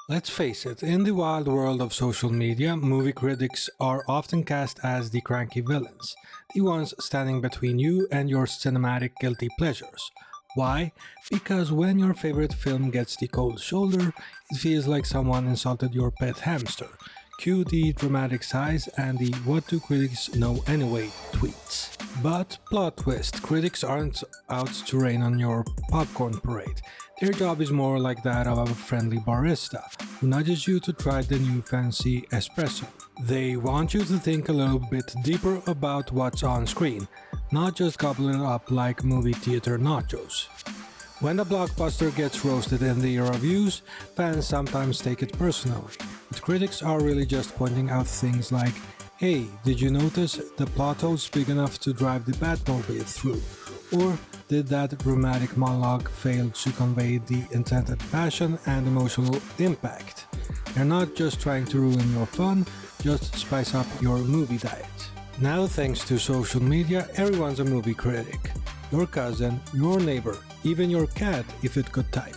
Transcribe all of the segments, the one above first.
Let's face it, in the wild world of social media, movie critics are often cast as the cranky villains, the ones standing between you and your cinematic guilty pleasures. Why? Because when your favorite film gets the cold shoulder, it feels like someone insulted your pet hamster. Cue the dramatic sighs and the what do critics know anyway tweets. But plot twist, critics aren't out to rain on your popcorn parade. Their job is more like that of a friendly barista who nudges you to try the new fancy espresso. They want you to think a little bit deeper about what's on screen, not just gobble it up like movie theater nachos. When a blockbuster gets roasted in the reviews, fans sometimes take it personally, but critics are really just pointing out things like, hey, did you notice the plot hole's big enough to drive the Batmobile through? Or did that dramatic monologue fail to convey the intended passion and emotional impact? They're not just trying to ruin your fun, just spice up your movie diet. Now, thanks to social media, everyone's a movie critic. Your cousin, your neighbor, even your cat if it could type.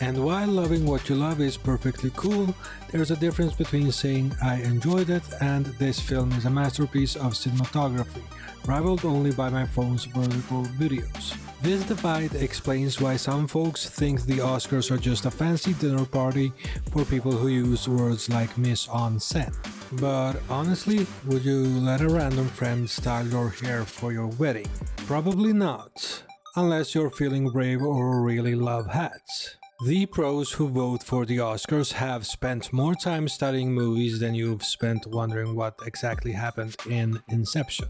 And while loving what you love is perfectly cool, there's a difference between saying I enjoyed it and this film is a masterpiece of cinematography, rivaled only by my phone's vertical videos. This divide explains why some folks think the Oscars are just a fancy dinner party for people who use words like mise en scène. But honestly, would you let a random friend style your hair for your wedding? Probably not, unless you're feeling brave or really love hats. The pros who vote for the Oscars have spent more time studying movies than you've spent wondering what exactly happened in Inception.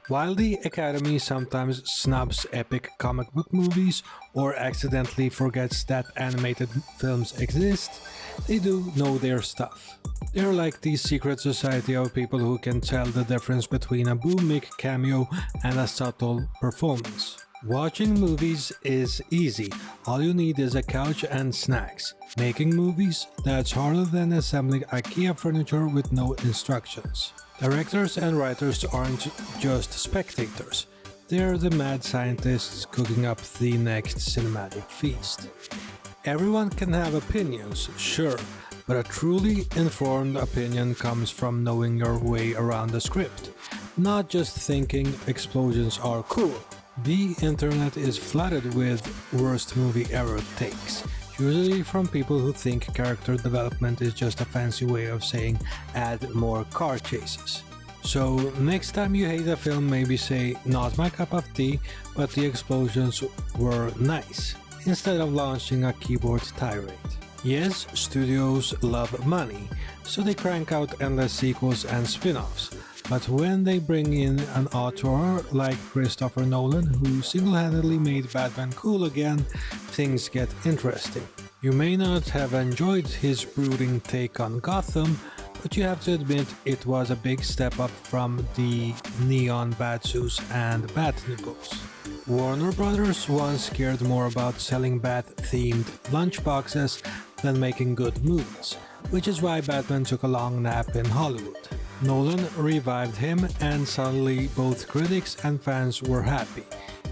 While the Academy sometimes snubs epic comic book movies or accidentally forgets that animated films exist, they do know their stuff. They're like the secret society of people who can tell the difference between a boom mic cameo and a subtle performance. Watching movies is easy. All you need is a couch and snacks. Making movies? That's harder than assembling IKEA furniture with no instructions. Directors and writers aren't just spectators. They're the mad scientists cooking up the next cinematic feast. Everyone can have opinions, sure, but a truly informed opinion comes from knowing your way around the script, not just thinking explosions are cool. The internet is flooded with worst movie ever takes, usually from people who think character development is just a fancy way of saying add more car chases. So next time you hate a film, maybe say not my cup of tea, but the explosions were nice, instead of launching a keyboard tirade. Yes, studios love money, so they crank out endless sequels and spin-offs. But when they bring in an auteur like Christopher Nolan, who single-handedly made Batman cool again, things get interesting. You may not have enjoyed his brooding take on Gotham, but you have to admit it was a big step up from the neon Batsuits and Bat-Nipples. Warner Brothers once cared more about selling Bat-themed lunchboxes than making good movies, which is why Batman took a long nap in Hollywood. Nolan revived him, and suddenly both critics and fans were happy.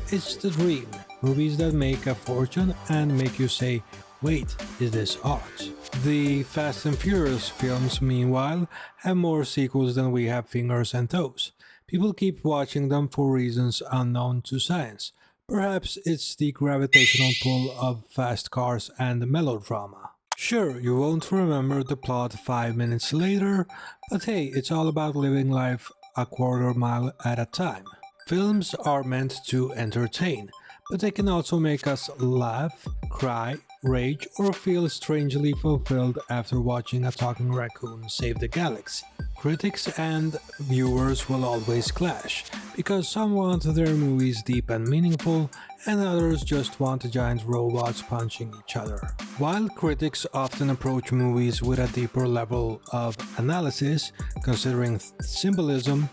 It's the dream. Movies that make a fortune and make you say, wait, is this art? The Fast and Furious films, meanwhile, have more sequels than we have fingers and toes. People keep watching them for reasons unknown to science. Perhaps it's the gravitational pull of fast cars and melodrama. Sure, you won't remember the plot 5 minutes later, but hey, it's all about living life a quarter mile at a time. Films are meant to entertain, but they can also make us laugh, cry, rage, or feel strangely fulfilled after watching a talking raccoon save the galaxy. Critics and viewers will always clash, because some want their movies deep and meaningful, and others just want giant robots punching each other. While critics often approach movies with a deeper level of analysis, considering symbolism,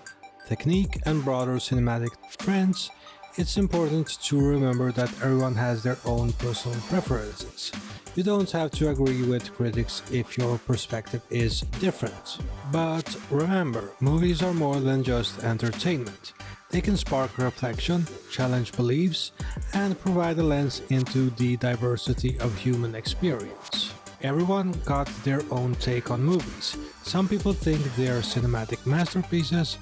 technique, and broader cinematic trends, it's important to remember that everyone has their own personal preferences. You don't have to agree with critics if your perspective is different. But remember, movies are more than just entertainment. They can spark reflection, challenge beliefs, and provide a lens into the diversity of human experience. Everyone got their own take on movies. Some people think they're cinematic masterpieces,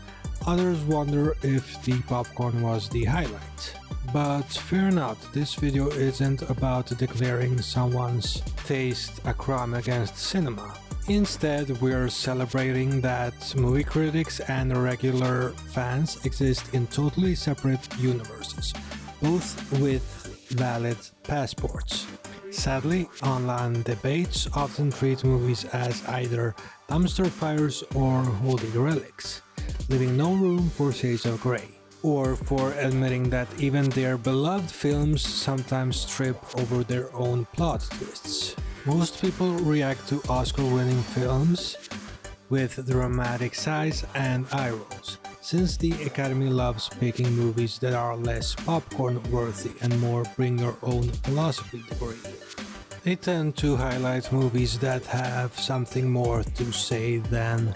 others wonder if the popcorn was the highlight. But fear not, this video isn't about declaring someone's taste a crime against cinema. Instead, we're celebrating that movie critics and regular fans exist in totally separate universes, both with valid passports. Sadly, online debates often treat movies as either dumpster fires or holy relics, leaving no room for shades of grey, or for admitting that even their beloved films sometimes trip over their own plot twists. Most people react to Oscar-winning films with dramatic sighs and eye rolls, since the Academy loves picking movies that are less popcorn-worthy and more bring-your-own-philosophy degree. They tend to highlight movies that have something more to say than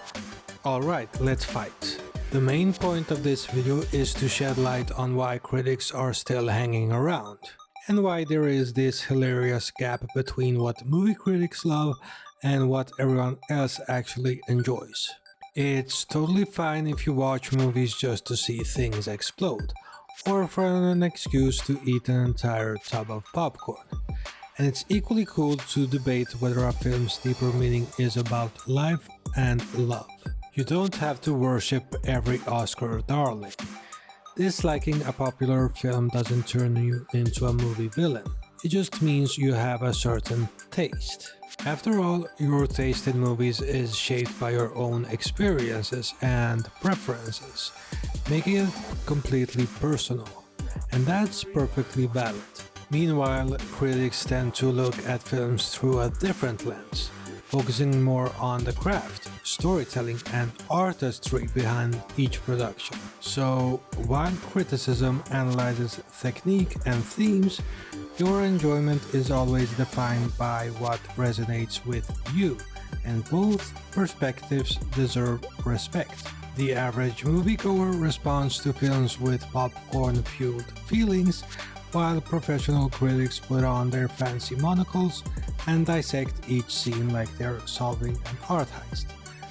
"alright, let's fight." The main point of this video is to shed light on why critics are still hanging around, and why there is this hilarious gap between what movie critics love and what everyone else actually enjoys. It's totally fine if you watch movies just to see things explode, or for an excuse to eat an entire tub of popcorn. And it's equally cool to debate whether a film's deeper meaning is about life and love. You don't have to worship every Oscar darling. Disliking a popular film doesn't turn you into a movie villain. It just means you have a certain taste. After all, your taste in movies is shaped by your own experiences and preferences, making it completely personal. And that's perfectly valid. Meanwhile, critics tend to look at films through a different lens, focusing more on the craft, storytelling, and artistry behind each production. So, while criticism analyzes technique and themes, your enjoyment is always defined by what resonates with you, and both perspectives deserve respect. The average moviegoer responds to films with popcorn-fueled feelings, while professional critics put on their fancy monocles and dissect each scene like they're solving an art heist,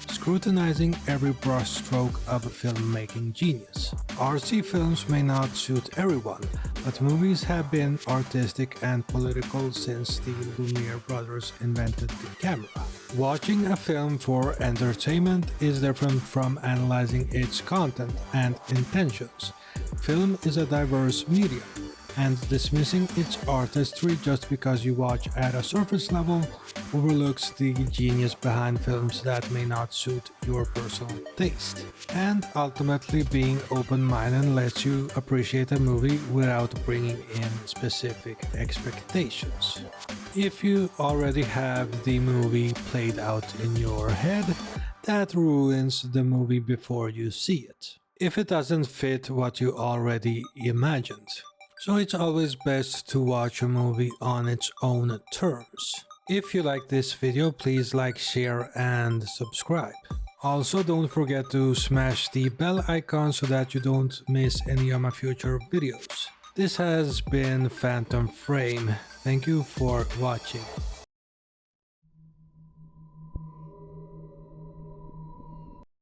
scrutinizing every brushstroke of a filmmaking genius. Artsy films may not suit everyone, but movies have been artistic and political since the Lumiere brothers invented the camera. Watching a film for entertainment is different from analyzing its content and intentions. Film is a diverse medium, and dismissing its artistry just because you watch at a surface level overlooks the genius behind films that may not suit your personal taste. And ultimately, being open-minded lets you appreciate a movie without bringing in specific expectations. If you already have the movie played out in your head, that ruins the movie before you see it, if it doesn't fit what you already imagined. So it's always best to watch a movie on its own terms. If you like this video, please like, share, and subscribe. Also, don't forget to smash the bell icon so that you don't miss any of my future videos. This has been Phantom Frame. Thank you for watching.